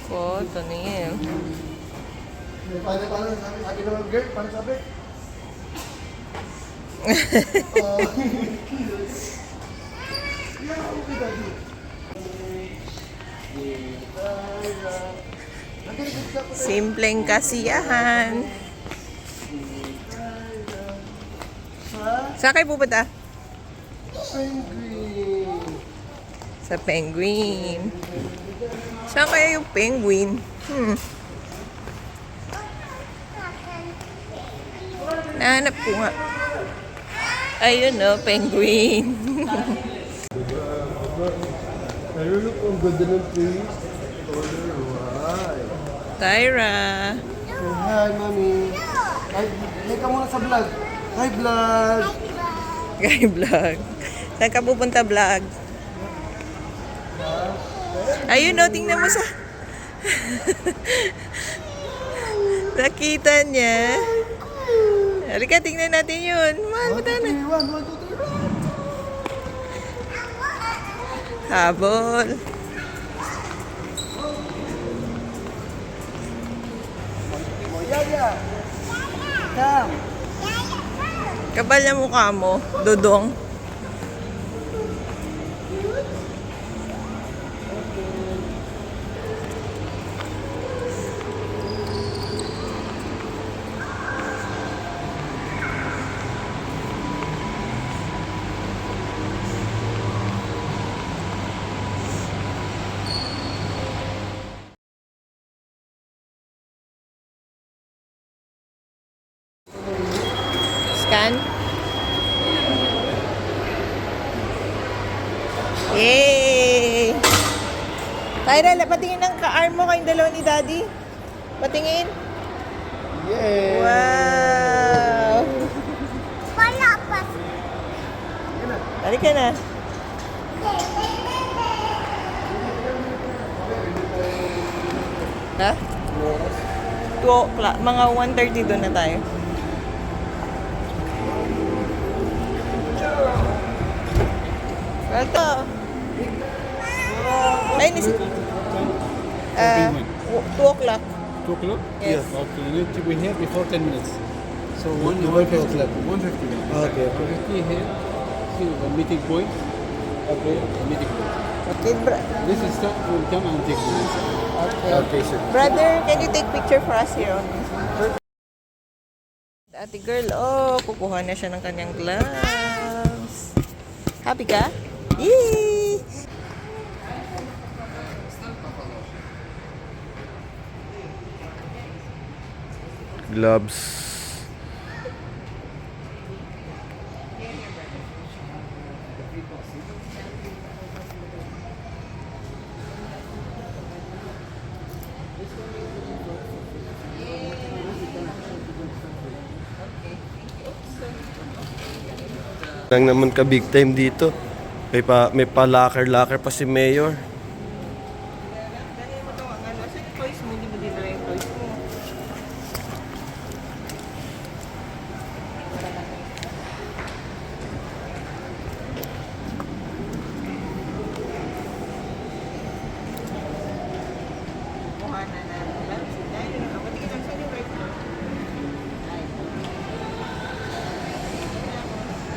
Ko, ito na yun. Paano sabi naman girl? Paano sabi? Simpleng kasiyahan. Saan kayo pupunta? Penguin. Sa penguin. Saan kaya yung penguin? Nahanap ko nga. Ayun o, penguin. Pero look, ang ganda ng place. Alright. Tyra. Say hi, mami. Ay, ka muna sa vlog. Hi, vlog. Guy vlog. Saan ka pupunta vlog? Ayun o, tingnan mo sa... Nakita niya. Halika, tingnan natin yun. Mahal mo na. 1, 2, 3, run. Habol. Yaya. Come. Kapal na mukha mo, Dudong. Scan. Yay! Tyra, patingin ng ka-arm mo kayong dalawa ni Daddy. Patingin. Yeah. Wow! Wala pa. Halika na. Ha? 2 o'clock. Mga 1:30 doon na tayo. Ito. Ayun, 2 o'clock. 2 o'clock? Yes. Okay, you need to be here before 10 minutes. So 1:50. 150. Okay. 150 here. See the meeting point. Okay, the meeting point. Okay, This is stop. Will come and take minutes. Okay, sir. brother, can you take picture for us here? Ate girl, oh, kukuha na siya ng kanyang gloves. Happy ka? Yee! Gloves. Lang naman ka big time dito. May pa locker pa si Mayor. Dali mo ito, ang ano, sa toys mo, hindi mo dinala yung toys mo. Kuha na na. Gloves. Dahil na, patingin lang sa yung right mo.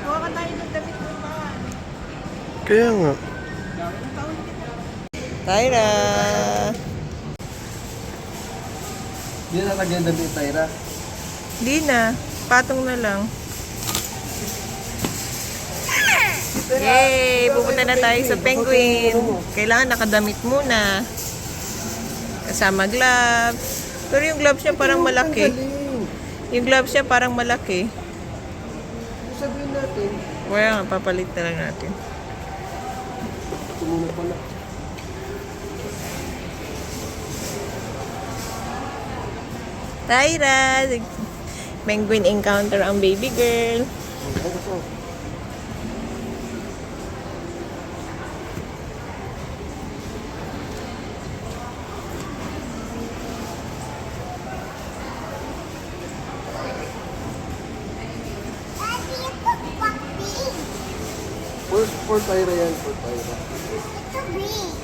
Kuha ka tayo ng damit mo pa. Kaya nga. Tyra! Hindi na lagyan damit, Tyra. Di na. Patong na lang. Yay! Pupunta na tayo sa penguin. Kailangan nakadamit muna. Kasama gloves. Pero yung gloves niya parang malaki. Yung gloves niya parang malaki. Sabihin natin. Kaya nga, papalit na lang natin. Tumulong pala. Tyra! Penguin encounter ang baby girl. Daddy, ito puppy. For Tyra yan, for Tyra. Ito big.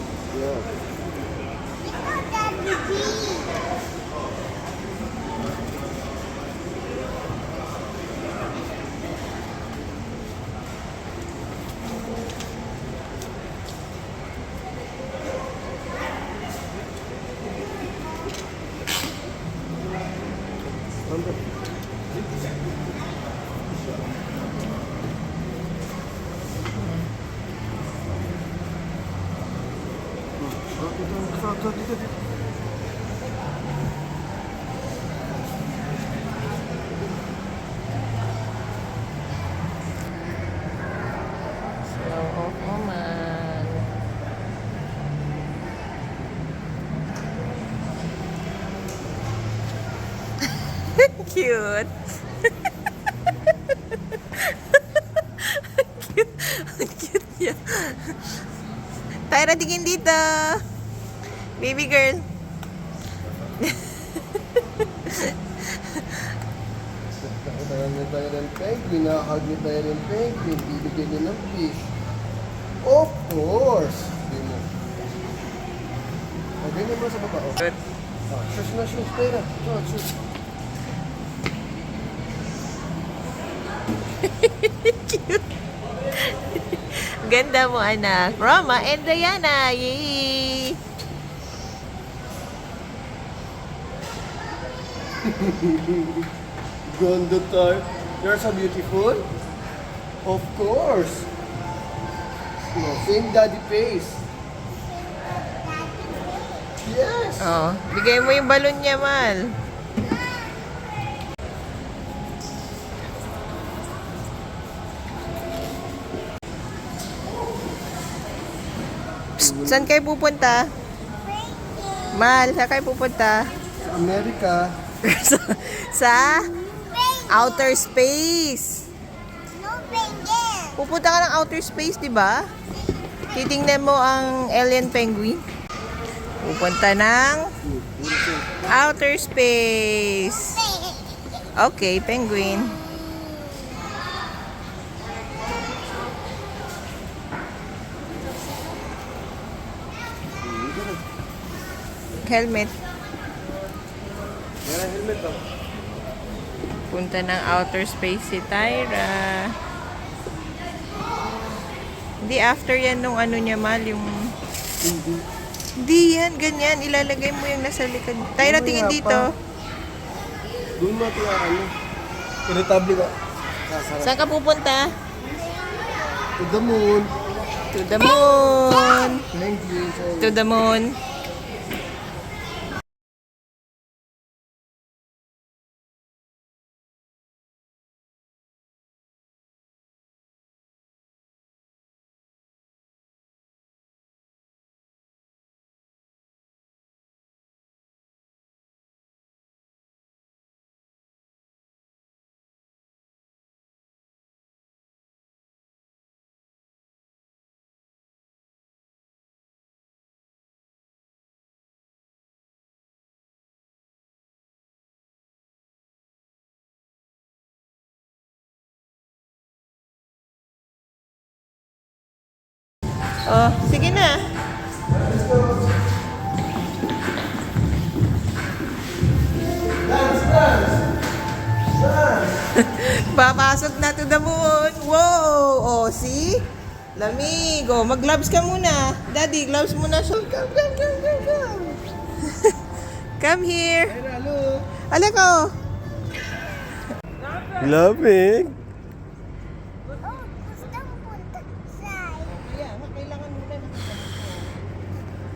Slow off mo man. Cute. Cute. Cute niya. Tyra, tingin dito. Baby girl. Nakakatayan tayo ng penguin, nakakag niya tayo ng penguin, bibigyan niya ng fish. Of course! Hindi mo. O, ganyan mo sa baba. O. Good. Shoes na shoes, pera. Shoes. Cute. Ganda mo, anak. Roma and Diana. Yay! Gondo tayo. You're so beautiful. Of course. No, same daddy face. Yes. Oh, bigay mo yung balon niya, Mal. Psst, saan kayo pupunta? Mal, saan kayo pupunta? Sa Amerika. Sa outer space. No penguin. Pupunta ka ng outer space, di ba? Titingnan mo ang alien penguin. Pupunta ng outer space. Okay, penguin. Helmet. Yan ang helmet oh. Punta ng outer space si Tyra. Hindi, after yan nung ano niya, Mal, yung... Hindi yan, ganyan. Ilalagay mo yung nasa likod. Tyra, tingin dito. Doon mo ito ano. Irritable ka. Sasarap. Saan ka pupunta? To the moon. To the moon. Penguin. To the moon. Oh, sige na. Papasok na to the moon. Wow! Oh, see? Lamig. Oh, mag-gloves ka muna. Daddy, gloves muna siya. Come. Come here. Hello. Alek ko. Lamig. Oh, gusto mo punta sa... Kailangan muna na.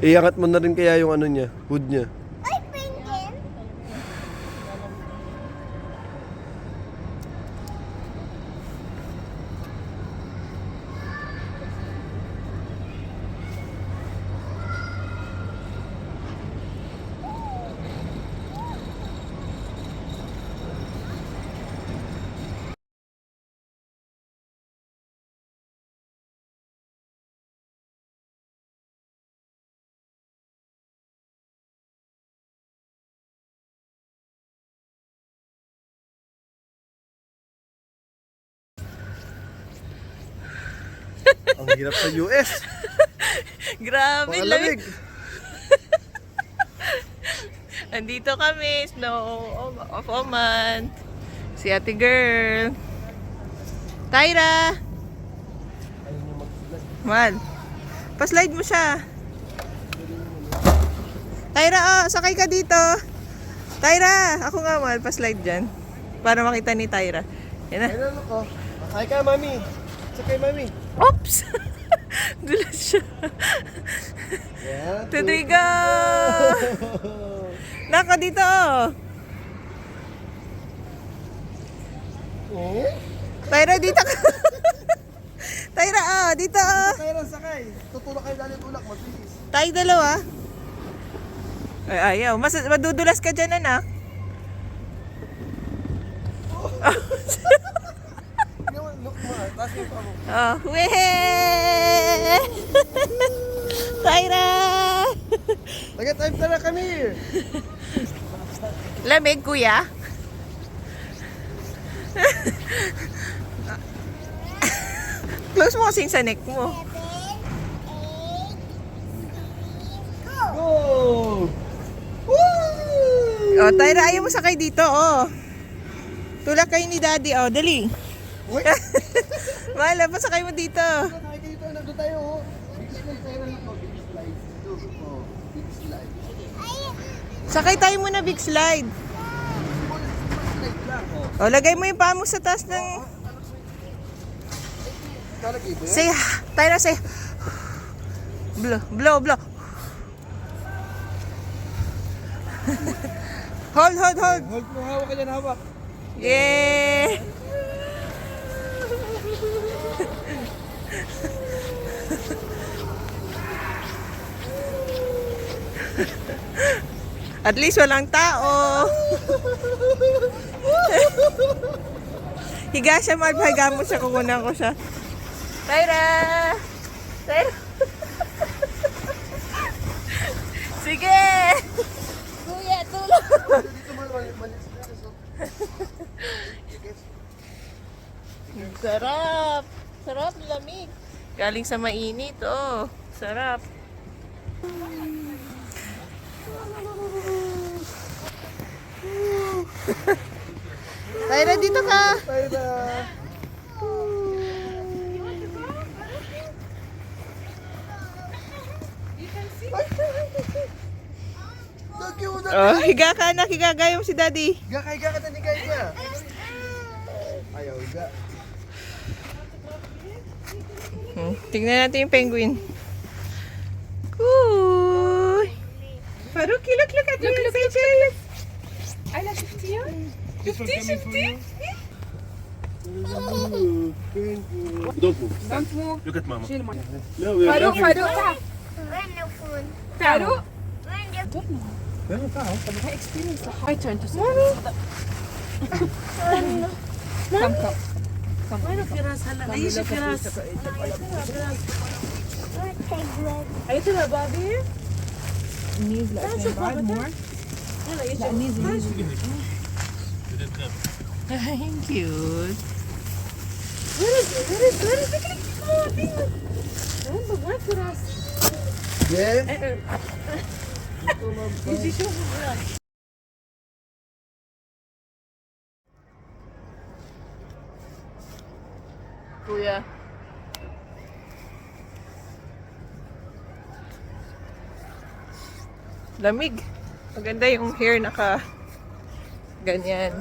Iangat mo na rin kaya yung ano niya, hood niya. Ay, penguin. Ang hirap sa US. Grabe, Pakalamig. lamig. Andito kami, Snow of Oman. Si ate girl. Tyra! Man, pa-slide mo siya. Tyra, oh, sakay ka dito. Tyra! Ako nga, mahal, pa-slide dyan. Para makita ni Tyra. Yan na. Ayun ako. Sakay ka, mami. Sakay, mami. Oops! Dulas siya. Yan. 2, 3, go! Nako, dito oh. Oh? Tyra, dito ka. Tyra, oh, dito oh. Sakay lang, sakay. Tutulak kayo dali tulak, mabilis. Tayo dalawa. Ay, ayaw. Madudulas ka dyan, anak. Look mo, taas yung pa mo. Oh, weh! Tyra! Taga time tara kami. Lamig, kuya? Close mo kasing sa neck mo. 7, 8, 6, go! Go! Woo! Oh, Tyra, ayaw mo sakay dito, oh. Tulak kayo ni Daddy, oh. Dali. Uy! Wala, pasakay mo dito. Sakay kayo dito, nandun tayo. Oh. Big slide tayo lang po. Big slide. Ito, oh. Big slide. Sakay tayo muna, big slide. Slide lang, oh. Oh, lagay mo yung paa mo sa taas ng... Talagay ba yan? Say, Tyra, say. Blow, blow, blow. Hold, hold, hold. Hold mo, hawak ka dyan, hawak. Yeah! At least walang tao. Higa siya, magpahiga mo siya, kukunan ko siya. Tyra! Tyra! Sige! Kuya, tulong! Dito man, malis na. Sarap! Sarap, lamig. Galing sa mainit, oh. Sarap. Tyra, dito ka! Tayo na. Thank you, Oh, higa ka, anak. Higa, gaya mo si Daddy. Gakay ka ni guys na. Ayaw, ga. Tingnan natin yung penguin. Uy! Faruk, look at your faces. I like 50 yun. 50. Don't move. Don't move. Look at mama. Chill, man. No, we are Faruk, laughing. Faruk. When the phone? Faruk. When the Don't know. I experienced the I turn to Mommy. Come, come. أيش يا بابي؟ النيز لا بعد more. لا النيز Cute. Where is it? Come on, وين بغيت راس؟ Yes. يجي شوف Kuya. Lamig. Maganda yung hair naka ganyan.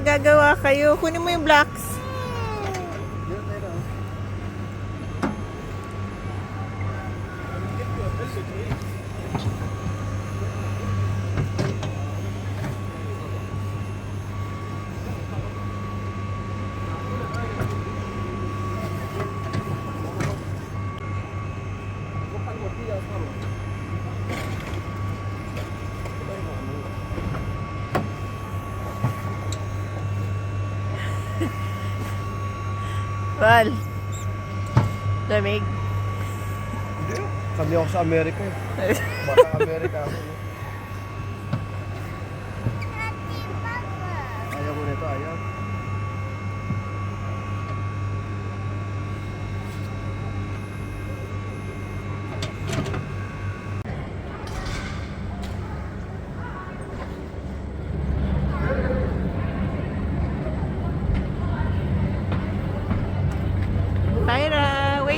Gagawa kayo. Kunin mo yung blocks. Val. Lamig. Kami ako sa Amerika eh. Bata Amerika ako. Ayaw mo nito, ayaw.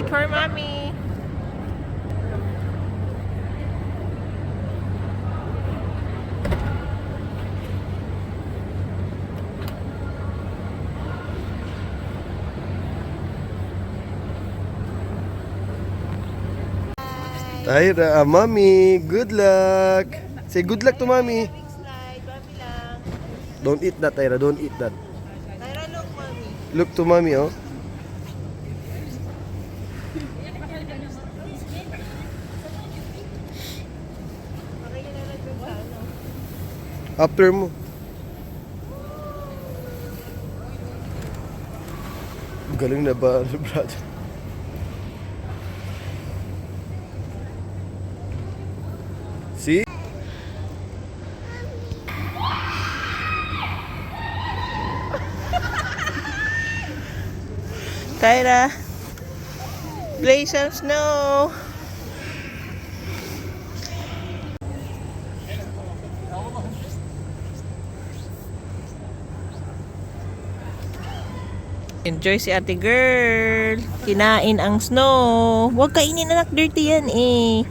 for mommy. Tyra, mommy, good luck. Say good luck to mommy. Slide, mommy lang. Don't eat that, Tyra. Don't eat that. Tyra, look, mommy. Look to mommy, oh. Okay na lang dun sa ano. After mo. Galing na ba, brother? See? Tyra, play some snow. Enjoy si ate girl. Kinain ang snow. Huwag kainin anak, dirty yan eh.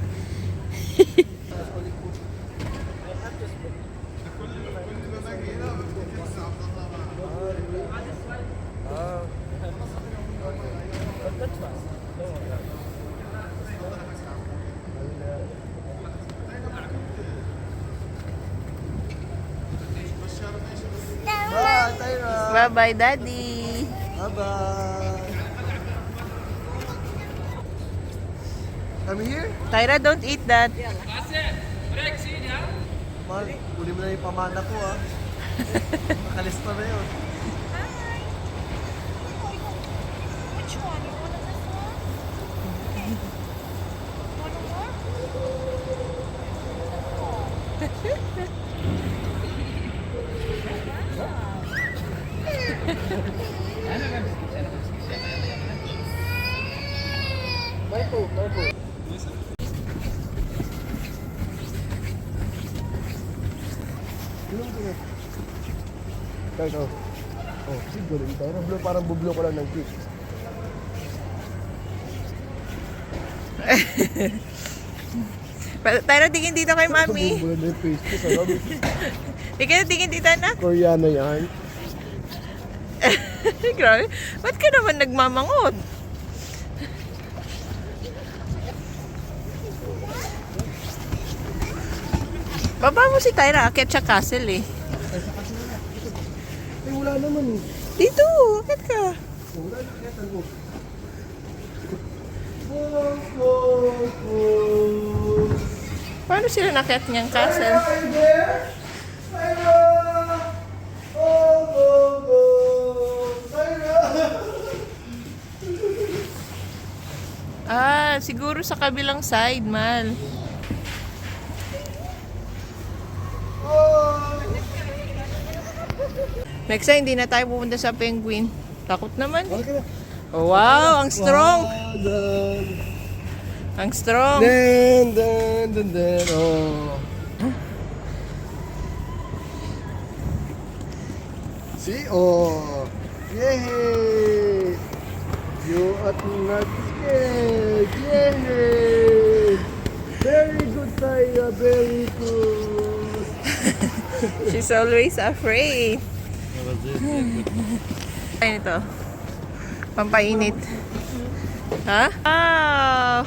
Bye, Tyra. Bye-bye, daddy. Bye-bye. Come here. Tyra, don't eat that. Mal, uli mo na yung pamana ko, ah. Nakalista na yun. Which one? You want this one? Want more? Tyra, oh. Oh, kasi galing Tyra. Parang bublo ko lang ng kiss. Tyra, tingin dito kay mami. Bublo na yung face ko. Sabi, Tingin dito na. Koreano yan. Grabe. Ba't ka naman nagmamangot? Baba mo si Tyra. Akit siya castle eh. Eh, wala naman eh. Dito. Akit ka. Wala na kaya tango. Oh. Paano sila nakit niyang castle? Are you there? Tyra! Oh, go, go! Tyra! Ah, siguro sa kabilang side, Mal. Oh! Next time, hindi na tayo pupunta sa penguin. Takot naman. Okay na. Oh, wow, ang strong. Well done. Ang strong. Then, oh. See, oh. Yay! You are not scared. Yay! Very good, Tyra. Very good. She's always afraid. Ay, ito. Pampainit. Ha? Wow!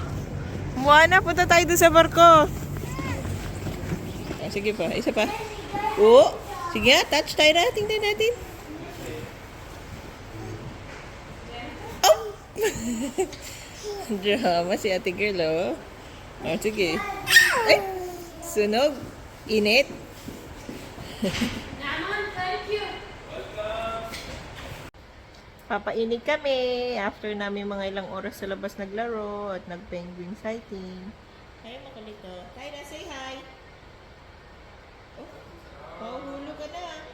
Moana, punta tayo doon sa barko. Ah, sige pa, isa pa. Oo. Sige nga, touch tayo na. Tingnan natin. Oh! Drama si ate girl, oh. Oh, sige. Ay! Sunog. Init. Papainit kami after namin mga ilang oras sa labas naglaro at nag-penguin sighting. Ay, makulito. Tyra, say hi! Oh, mahuhulog ka na.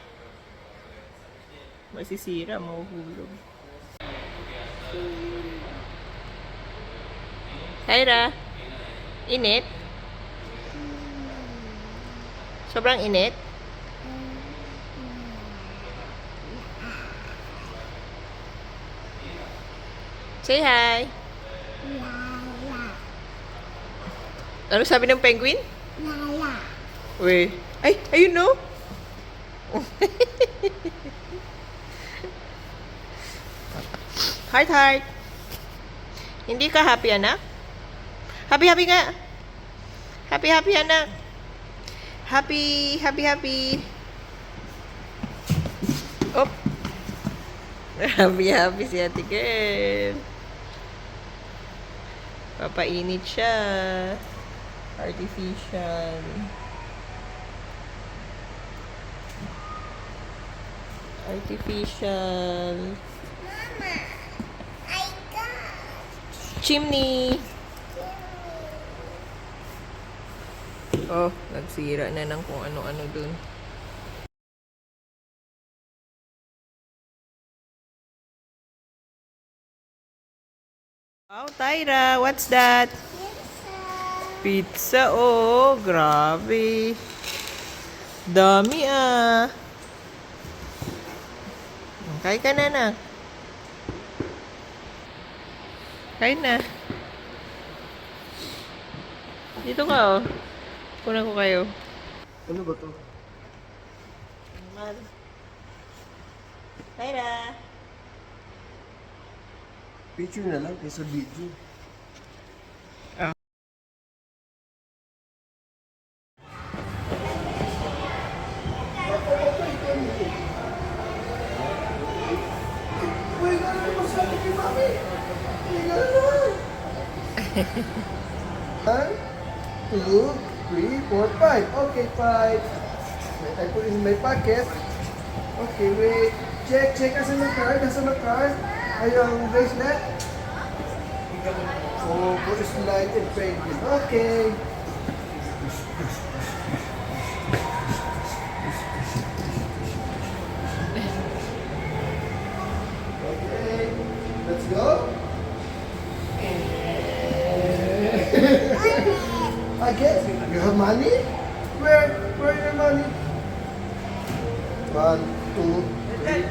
Masisira, mahuhulog. Tyra, init? Sobrang init? Say hi! Ano sabi ng penguin? Lala. Uy. Ay, ayun no. Heart, heart. Hindi ka happy, anak? Happy, happy nga. Happy, happy, anak. Happy, happy, happy. Op. Happy, happy si ate girl. Papainit siya. Artificial. Artificial. Mama, I got. Chimney. Oh, nagsira na ng kung ano-ano dun. Wow, Tyra, what's that? Pizza, oh, grabe. Dami ah. Kain ka na na. Kain na. Dito ka oh. Kunan ko kayo. Ano ba to? Tyra. Picture na lang kaysa video. Uy, gano'n mo sa akin kay Mami? Uy, gano'n! 1, 2, 3, 4, 5. Okay, 5. Wait, I put it in my pocket. Okay, wait. Check, check. Asan ang card? Asan ang card? Ay, ang bracelet? Oh, Buddhist light and penguin. Okay. Okay, let's go. I guess you have money? Where is your money? 1, 2, 3.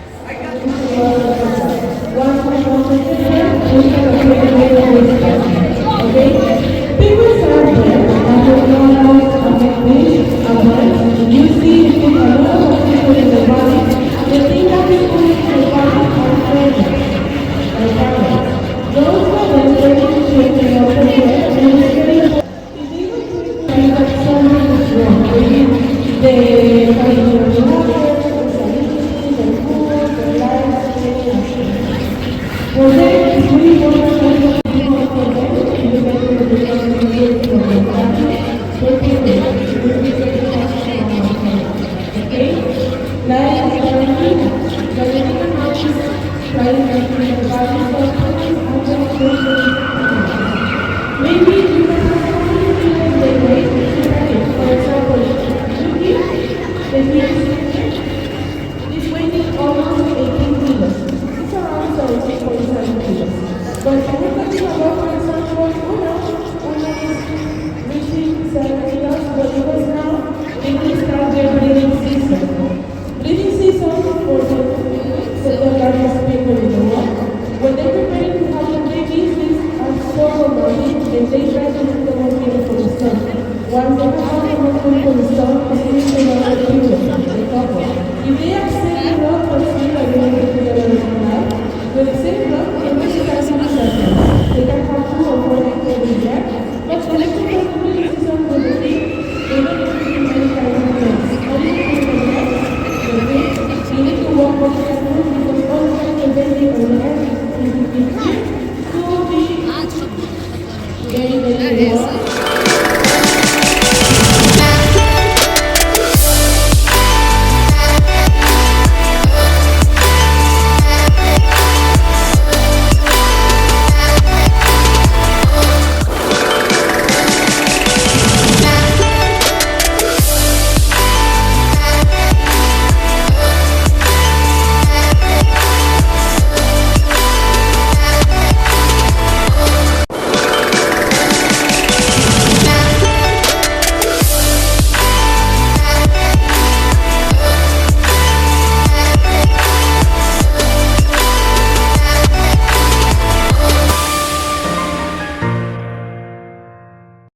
You need to walk